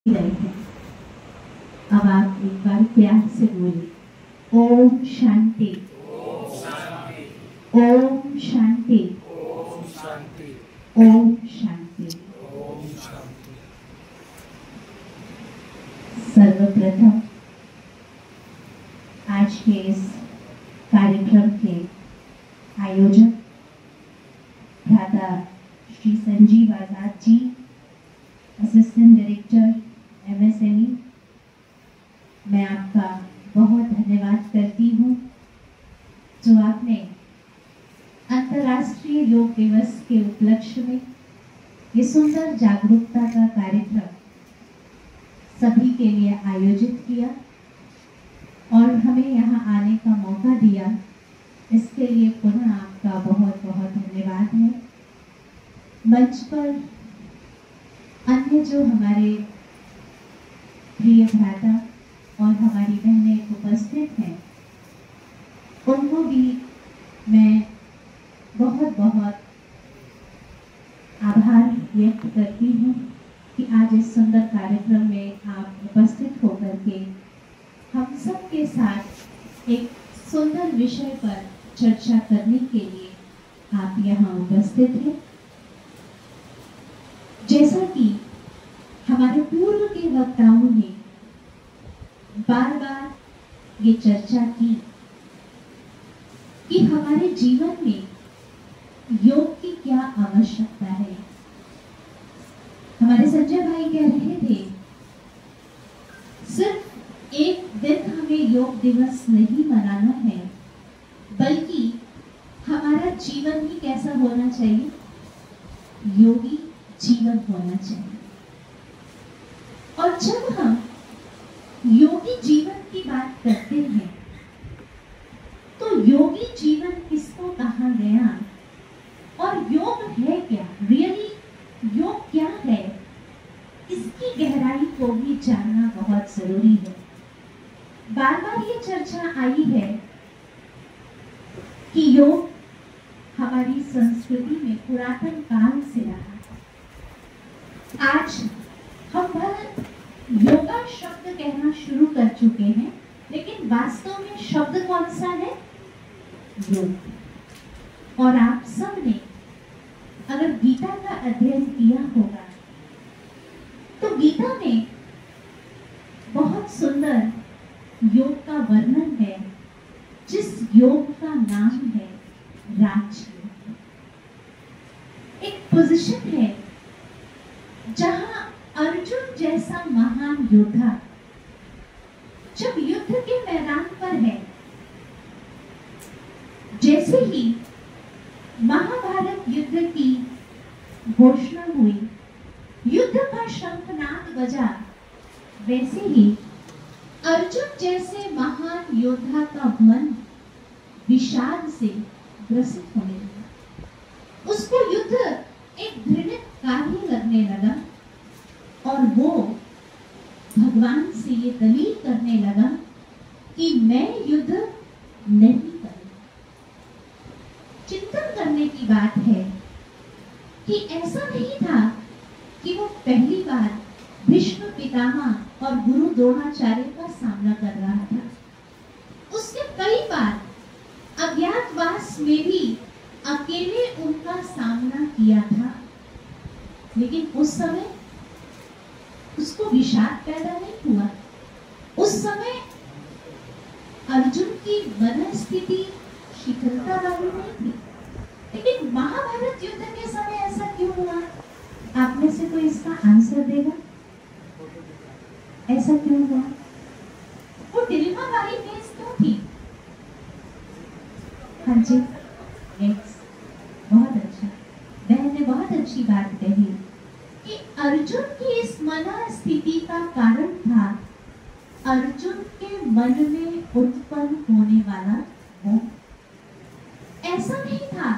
रहे हैं। अब आप एक बार प्यार से बोलिए, ओम शांति, ओम शांति, ओम शांति, ओम शांति, ओम शांति। ओम शांति। सर्वप्रथम आज के इस कार्यक्रम के आयोजक भ्राता Shri Sanjeev Azad ji, assistant director MSME, मैं आपका बहुत धन्यवाद करती हूँ जो आपने अंतर्राष्ट्रीय योग दिवस के उपलक्ष्य में ये सुंदर जागरूकता का कार्यक्रम सभी के लिए आयोजित किया और हमें यहाँ आने का मौका दिया। इसके लिए पुनः आपका बहुत बहुत धन्यवाद है। मंच पर अन्य जो हमारे प्रिय भ्राता और हमारी बहनें उपस्थित हैं, उनको भी मैं बहुत बहुत आभार व्यक्त करती हूँ कि आज इस सुंदर कार्यक्रम में आप उपस्थित होकर के हम सब के साथ एक सुंदर विषय पर चर्चा करने के लिए आप यहाँ उपस्थित हैं। जैसा कि हमारे पूर्व के वक्ताओं ने बार बार ये चर्चा की कि हमारे जीवन में योग की क्या आवश्यकता है। हमारे संजय भाई कह रहे थे, सिर्फ एक दिन हमें योग दिवस नहीं मनाना है, बल्कि हमारा जीवन ही कैसा होना चाहिए, योगी जीवन होना चाहिए। और जब हम योगी जीवन की बात करते हैं तो योगी जीवन किसको कहा गया और योग है क्या, रियली योग क्या है, इसकी गहराई को भी जानना बहुत जरूरी है। बार बार ये चर्चा आई है कि योग हमारी संस्कृति में पुरातन काल से रहा है। आज हम भले योगा शब्द कहना शुरू कर चुके हैं, लेकिन वास्तव में शब्द कौन सा है, योग। और आप सब ने अगर गीता का अध्ययन किया होगा तो गीता में बहुत सुंदर योग का वर्णन है, जिस योग का नाम है राजयोग। एक पोजीशन है जहां अर्जुन जैसा महान योद्धा जब युद्ध के मैदान पर है, जैसे ही महाभारत युद्ध की घोषणा हुई, युद्ध का शंखनाद बजा, वैसे ही अर्जुन जैसे महान योद्धा का मन विषाद से ग्रसित होने लगा। उसको युद्ध एक घृणित कार्य लगने लगा और वो भगवान से ये दलील करने लगा कि मैं युद्ध नहीं करूंगा। चिंतन करने की बात है कि ऐसा नहीं था कि वो पहली बार भीष्म पितामह और गुरु द्रोणाचार्य का सामना कर रहा था। उसने कई बार अज्ञातवास में भी अकेले उनका सामना किया था, लेकिन उस समय उसको विषाद पैदा नहीं हुआ। उस समय अर्जुन की मनस्थिति शीतलता वाली नहीं थी। लेकिन महाभारत युद्ध के समय ऐसा क्यों हुआ? आप में से कोई इसका आंसर देगा? ऐसा क्यों हुआ? वो डिलेमा वाली फेज क्यों थी? हाँ जी, यस, बहुत अच्छा, बहन ने बहुत अच्छी बात कही कि अर्जुन की इस मनस्थिति का कारण था अर्जुन के मन में उत्पन्न होने वाला मोह। ऐसा नहीं था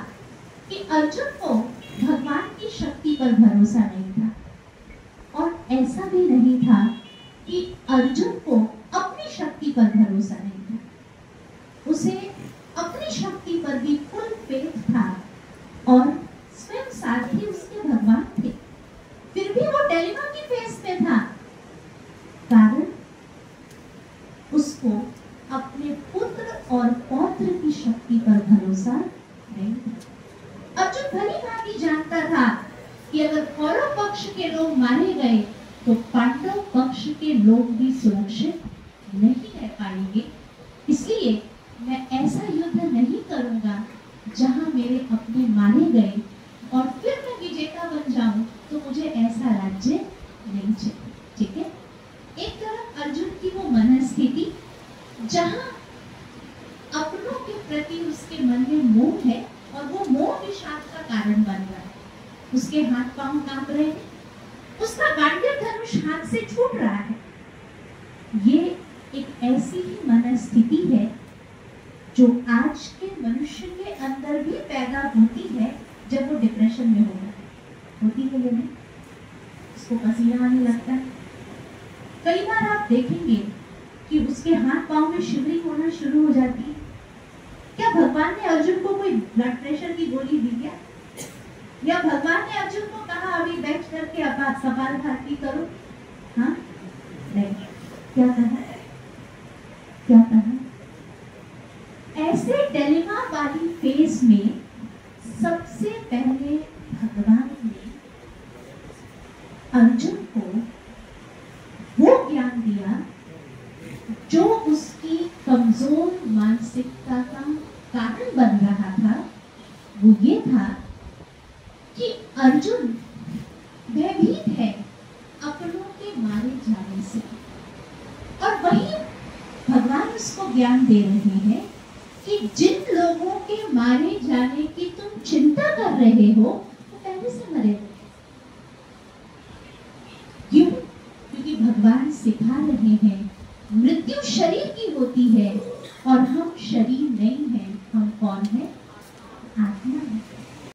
कि अर्जुन को भगवान की शक्ति पर भरोसा नहीं था, और ऐसा भी नहीं था कि अर्जुन को अपनी शक्ति पर भरोसा नहीं था। उसे अपनी शक्ति पर भी फुल फेथ था और स्वयं साथ ही उसके भगवान थे। फिर भी वो डिलेमा की फेज में था के लोग मारे गए तो पांडव पक्ष के लोग भी सुरक्षित नहीं रह पाएंगे। इसलिए मैं ऐसा युद्ध नहीं करूंगा जहां मेरे अपने मारे गए और फिर मैं विजेता बन जाऊं, तो मुझे ऐसा राज्य नहीं चाहिए। ठीक है, एक तरफ अर्जुन की वो मनस्थिति जहां अपनों के प्रति उसके मन में मोह है और वो मोह विषाद का कारण बन रहा है। उसके हाथ पांव कांप रहे हैं, उसका गांडीव धनुष हाथ से छूट रहा है। ये एक ऐसी ही मनस्थिति है जो आज के मनुष्य के अंदर भी पैदा होती है जब वो डिप्रेशन में होगा। होती है या नहीं? उसको पसीना आने लगता है। कई बार आप देखेंगे कि उसके हाथ पांव में शिवरिंग होना शुरू हो जाती है। क्या भगवान ने अर्जुन को कोई ब्लड प्रेशर की गोली दी क्या? या भगवान ने अर्जुन को कहा अभी बैठ करके अब कपालभाति करो? हाँ, नहीं। क्या कहा? क्या कहा? ऐसे डिलेमा वाली फेज में सबसे पहले भगवान ने अर्जुन को वो ज्ञान दिया जो उसकी कमजोर मानसिकता का कारण बन रहा था। वो ये था कि अर्जुन भयभीत है अपनों के मारे जाने से, और वहीं भगवान उसको ज्ञान दे रहे हैं कि जिन लोगों के मारे जाने की तुम चिंता कर रहे हो वो पहले से मरे हुए। क्यों? क्योंकि भगवान सिखा रहे हैं मृत्यु शरीर की होती है और हम शरीर नहीं हैं, हम